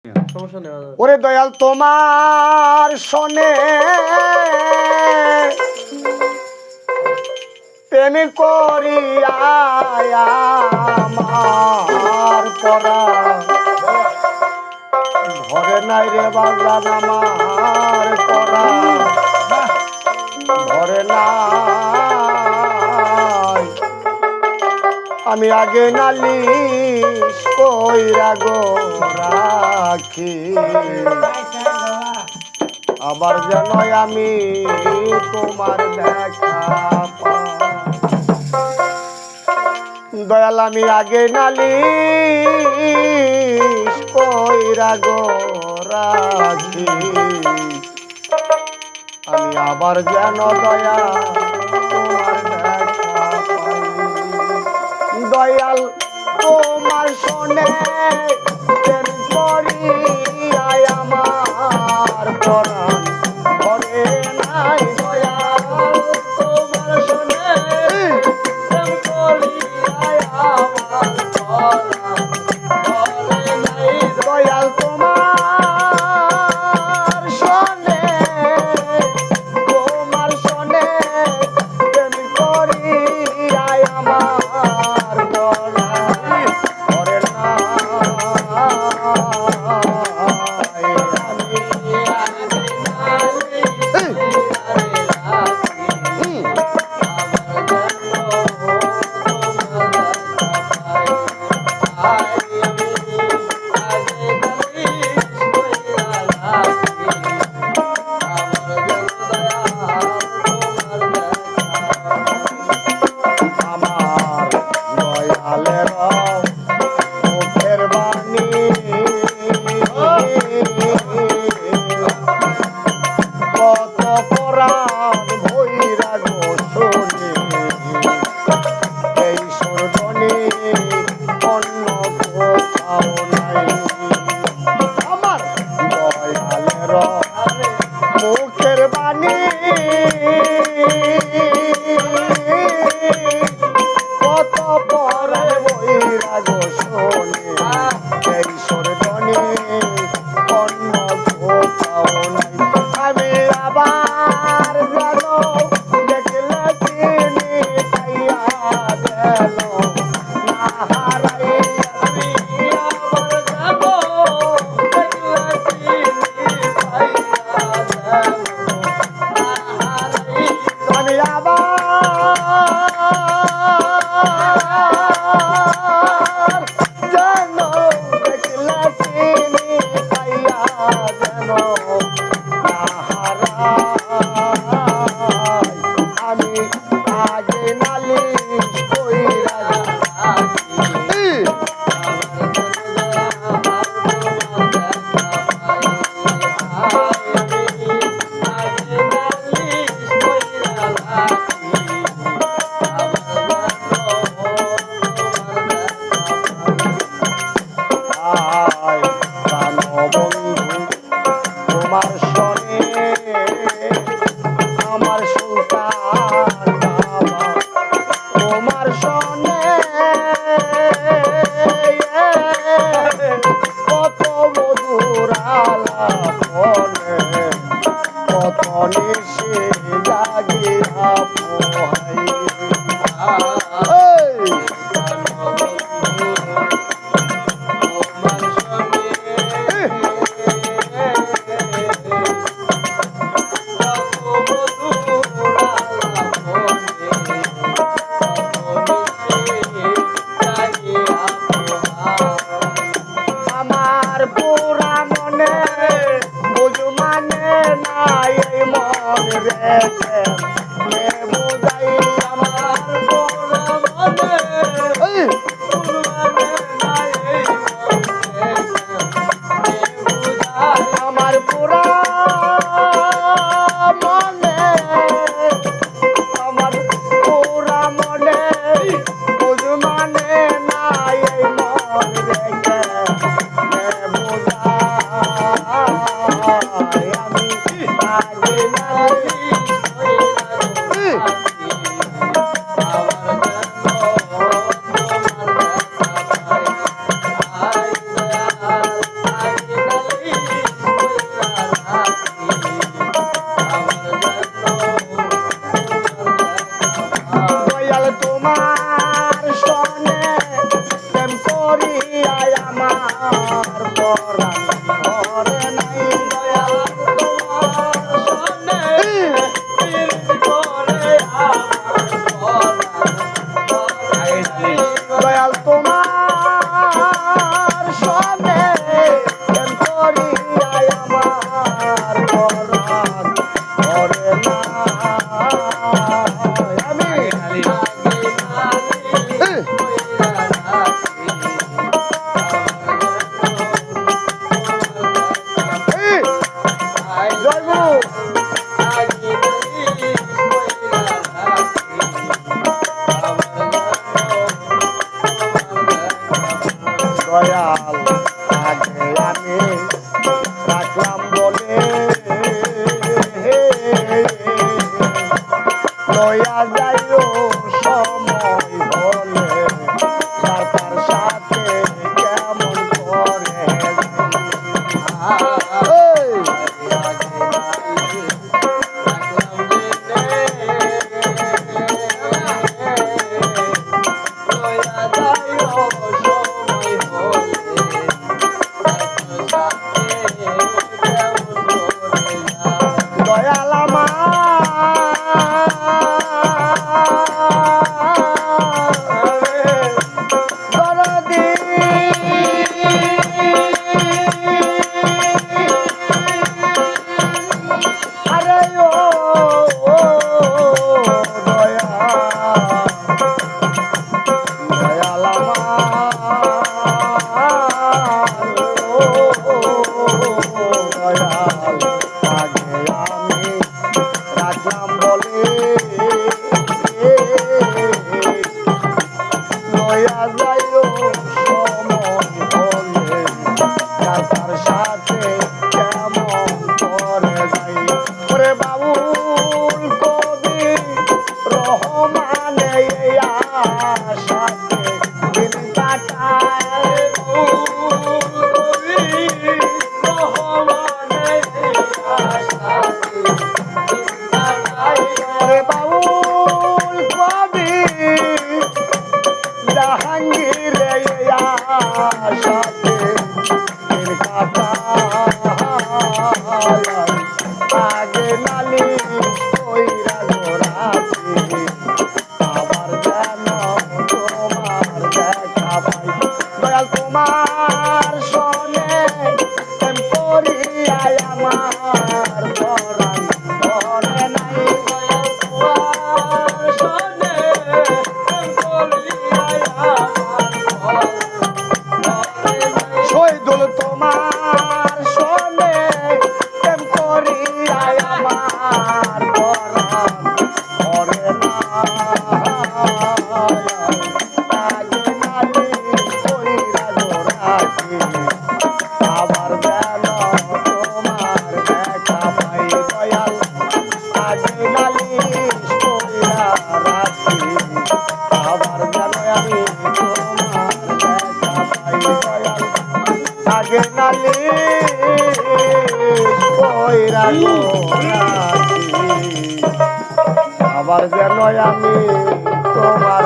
ওরে দয়াল তোমার শোনে প্রেম করিয়া আমার পরা ঘরে নাই রে বাজান আমার পরা ঘরে নাই আমি আগে নালিশ কইরা গো রাখি আবার যেন আমি তোমার দেখা দয়াল আমি আগে নালিশ কইরা গো রাখি আমি আবার যেন দয়া তোমার দেখা দয়াল তোমার শোনে প্রেম করিয়া আমার পরাণ ঘরে নাই দয়াল তোমার শোনে প্রেম করিয়া আমার পরাণ ঘরে নাই দয়াল তোমার শোনে প্রেম করিয়া আমার মুখের বাণী কত পরে বৈরাগ শোনে এই সরবনে অন্য কোথাও নাই আমি আবার যেন দেখলে চিনি পাইয়া গেল না হারাই আমি আবার যাব দেখলে চিনি পাইয়া আমি আবার যেন দেখলে চিনি পাইয়া যেন না হারাই আমি আগে নালিশ কইরা রাখি তোমার শোনে আমার সুলতান বাবা তোমার শোনে কত মধুর আলাপনে কত নিশি জাগিয়া পোহাই পুরা মনে বুঝ মানে নাই এই মন রেখে বুঝাই আমার পুরা মনে আমার পুরা মনে আমার পুরা মনে বুঝ মানে নাই এই মন রেখে পরাণ ঘরে নাই দয়াল দয়াল তোমার সনে প্রেম করিয়া আমার পরাণ ঘরে নাই আমি দয়াল আগে আমি রাখলাম বলে লয়া যাইও সময় হলে তার সাথে কেমন করে দয়াল দরদি আরে ও দয়াল দয়াল আগে আমি রাখলাম বলে লয়া যাইও সময় হলে তার সাথে কেমন করে যাই ওরে বাবুল কবি রহমানে সাথে দিন কাটায় বাউল কবি জাহাঙ্গীর সাথে আগে নালি কইরা গোরাছি আবার যেন তোমার দেখা পাই দয়াল তোমার সনে প্রেম করিয়া আমার পরাণ ঘরে নাই দয়াল তোমার সনে প্রেম করিয়া আমার শহীদুল তোমার সনে প্রেম করিয়া আমার পরাণ ঘরে আগে নালি কইরা গোরাছি আবার যেন তোমার দেখা পাই দয়াল আগে নালিশ কইরা রাখি আবার যেন আমি তোমার দেখা পাই দয়াল আগে নালিশ কইরা রাখি আবার যেন আমি তোমার